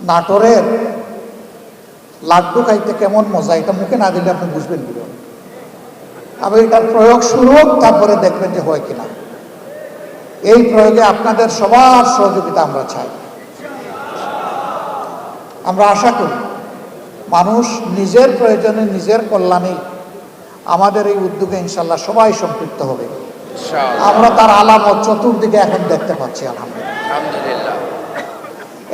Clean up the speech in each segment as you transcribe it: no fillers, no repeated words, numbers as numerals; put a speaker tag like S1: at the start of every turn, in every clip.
S1: নাটোরের লাড্ডু খাইতে কেমন মজা, এটা মুখে না দিলে আপনি বুঝবেন কি। আবার এটার প্রয়োগ শুরু হোক, তারপরে দেখবেন যে হয় কিনা। এই প্রয়োগে আপনাদের সবার সহযোগিতা আমরা চাই। আমরা আশা করি মানুষ নিজের প্রয়োজনে, নিজের কল্যাণে আমাদের এই উদ্যোগে ইনশাল্লাহ সবাই সম্পৃক্ত হবে। আমরা তার আলামত চতুর্দিকে এখন দেখতে পাচ্ছি আলহামদুলিল্লাহ।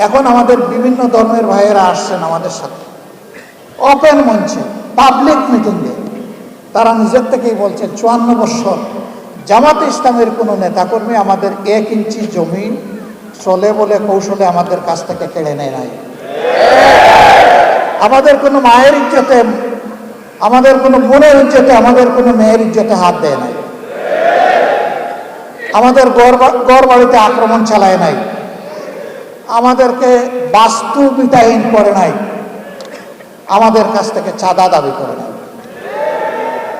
S1: এখন আমাদের বিভিন্ন ধর্মের ভাইয়েরা আসছেন আমাদের সাথে ওপেন মঞ্চে, পাবলিক মিটিংয়ে। তারা নিজের থেকেই বলছেন 54 বছর জামাতে ইসলামের কোনো নেতাকর্মী আমাদের 1 ইঞ্চি জমি চলে বলে কৌশলে আমাদের কাছ থেকে কেড়ে নেয় নাই। আমাদের কোনো মায়ের ইজ্জতে, আমাদের কোনো বোনের ইজ্জতে, আমাদের কোনো মেয়ের ইজ্জতে হাত দেয় নাই। আমাদের ঘর বাড়িতে আক্রমণ চালায় নাই। আমাদেরকে বাস্তুবিতাহীন করে নাই। আমাদের কাছ থেকে চাঁদা দাবি করে নাই।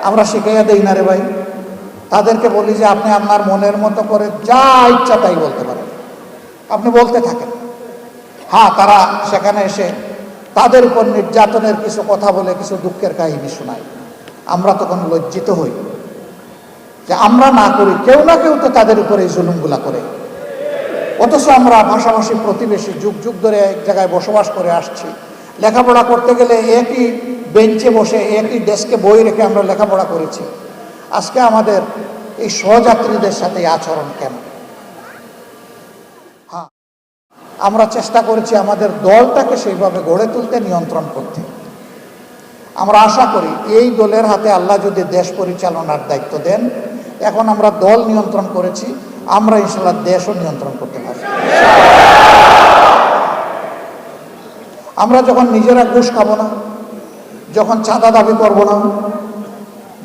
S1: আমরা শিখাইয়া দেই না রে ভাই। তাদেরকে বলি যে আপনি আপনার মনের মতো করে যা ইচ্ছা তাই বলতে পারেন, আপনি বলতে থাকেন। হ্যাঁ, তারা সেখানে এসে তাদের উপর নির্যাতনের কিছু কথা বলে কিছু দুঃখের কাহিনী শোনায়। আমরা তখন লজ্জিত হই যে আমরা না করি, কেউ না কেউ তো তাদের উপরে এই জুলুমগুলা করে। অথচ আমরা ভাষাভাষী প্রতিবেশী, যুগ যুগ ধরে এক জায়গায় বসবাস করে আসছি। লেখাপড়া করতে গেলে একই বেঞ্চে বসে, একই ডেস্কে বই রেখে আমরা লেখাপড়া করেছি। আজকে আমাদের এই সহযাত্রীদের সাথে আচরণ কেন? হ্যাঁ, আমরা চেষ্টা করেছি আমাদের দলটাকে সেইভাবে গড়ে তুলতে, নিয়ন্ত্রণ করতে। আমরা আশা করি এই দলের হাতে আল্লাহ যদি দেশ পরিচালনার দায়িত্ব দেন, এখন আমরা দল নিয়ন্ত্রণ করেছি, আমরা ইনশাআল্লাহ দেশও নিয়ন্ত্রণ করতে পারব। আমরা যখন নিজেরা ঘুষ খাবো না, যখন চাঁদা দাবি করব না,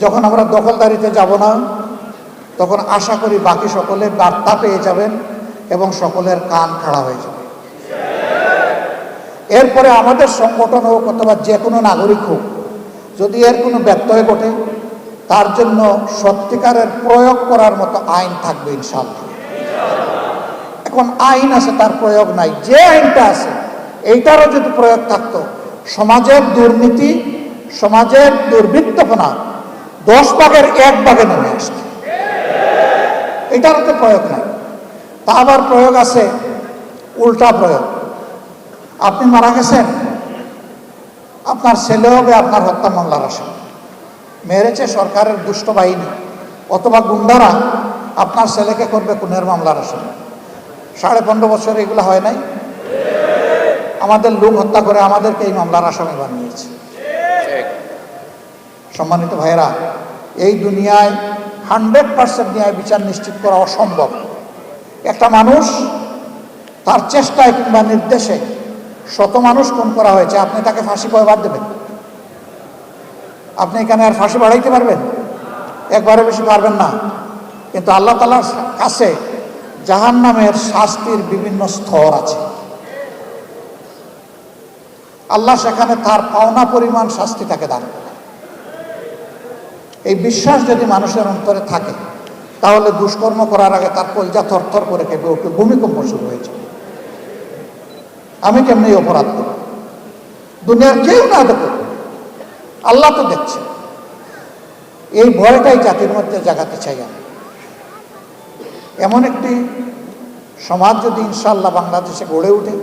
S1: যখন আমরা দখলদারিতে যাব না, তখন আশা করি বাকি সকলের বার্তা পেয়ে যাবেন এবং সকলের কান খাড়া হয়ে যাবে। এরপরে আমাদের সংগঠন হোক অথবা যে কোনো নাগরিক হোক, যদি এর কোনো ব্যত্যয় ঘটে, তার জন্য সত্যিকারের প্রয়োগ করার মতো আইন থাকবে ইনশাআল্লাহ। এখন আইন আছে, তার প্রয়োগ নাই। যে আইনটা আছে এইটারও যদি প্রয়োগ থাকতো, সমাজের দুর্নীতি, সমাজের দুর্বৃত্তপনা 10 ভাগের 1 ভাগে নেমে আসতো। এটারও তো প্রয়োগ নাই। তা আবার প্রয়োগ আছে উল্টা প্রয়োগ। আপনি মারা গেছেন, আপনার ছেলে হবে আপনার হত্যা মামলার আসামি। মেরেছে সরকারের দুষ্ট বাহিনী অথবা গুন্ডারা, আপনার ছেলেকে করবে খুনের মামলার আসামি। 15.5 বছর এগুলো হয় নাই? আমাদের লোক হত্যা করে আমাদেরকে এই মামলার আসামি বানিয়েছে। সম্মানিত ভাইয়েরা, এই দুনিয়ায় 100% ন্যায় বিচার নিশ্চিত করা অসম্ভব। একটা মানুষ তার চেষ্টায় কিংবা নির্দেশে 100 মানুষ খুন করা হয়েছে, আপনি তাকে ফাঁসি কয়বার দেবেন? আপনি এখানে আর ফাঁসি বাড়াইতে পারবেন? একবারে বেশি পারবেন না। কিন্তু আল্লাহ তাআলার কাছে জাহান্নামের শাস্তির বিভিন্ন স্তর আছে। আল্লাহ সেখানে তার পাওনা পরিমাণ শাস্তি তাকে দান করে। এই বিশ্বাস যদি মানুষের অন্তরে থাকে, তাহলে দুষ্কর্ম করার আগে তার কলজা থরথর করে কেঁপে ওঠে, ভূমিকম্প শুরু হয়েছে। আমি কেমনি অপরাধ করি? দুনিয়ার কেউ না দেখো, আল্লাহ তো দেখছে। এই ভয়টাই জাতির মধ্যে জাগাতে চাই আমি। এমন একটি সমাজ যদি ইনশাআল্লাহ বাংলাদেশে গড়ে ওঠে,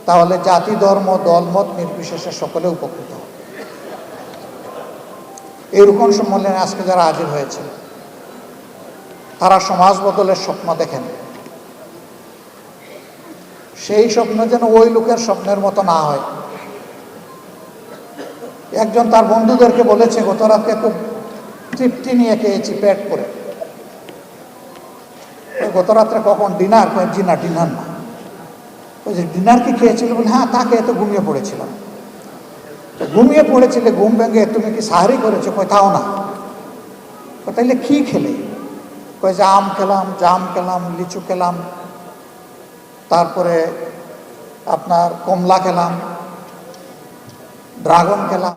S1: তাহলে জাতি, ধর্ম, দলমত নির্বিশেষে সকলে উপকৃত হবে। এই রূপন সম্মেলনে আজকে যারা হাজির হয়েছে, তারা সমাজ বদলের স্বপ্ন দেখেন। সেই স্বপ্ন যেন ওই লোকের স্বপ্নের মতো না হয়। একজন তার বন্ধুদেরকে বলেছে, গত রাতে খুব তৃপ্তি নিয়ে খেয়েছি পেট করে। গত রাত্রে কখন? ডিনার? জি না, ডিনার না। ওই যে ডিনার কি খেয়েছিল? বলে হ্যাঁ, তা খেয়ে তো ঘুমিয়ে পড়েছিলাম। তো ঘুমিয়ে পড়েছিলে, ঘুম ভেঙে তুমি কি সাহারি করেছো? কোথাও না। তাইলে কি খেলে? কই যে আম খেলাম, জাম খেলাম, লিচু খেলাম, তারপরে আপনার কমলা খেলাম, ড্রাগন খেলাম।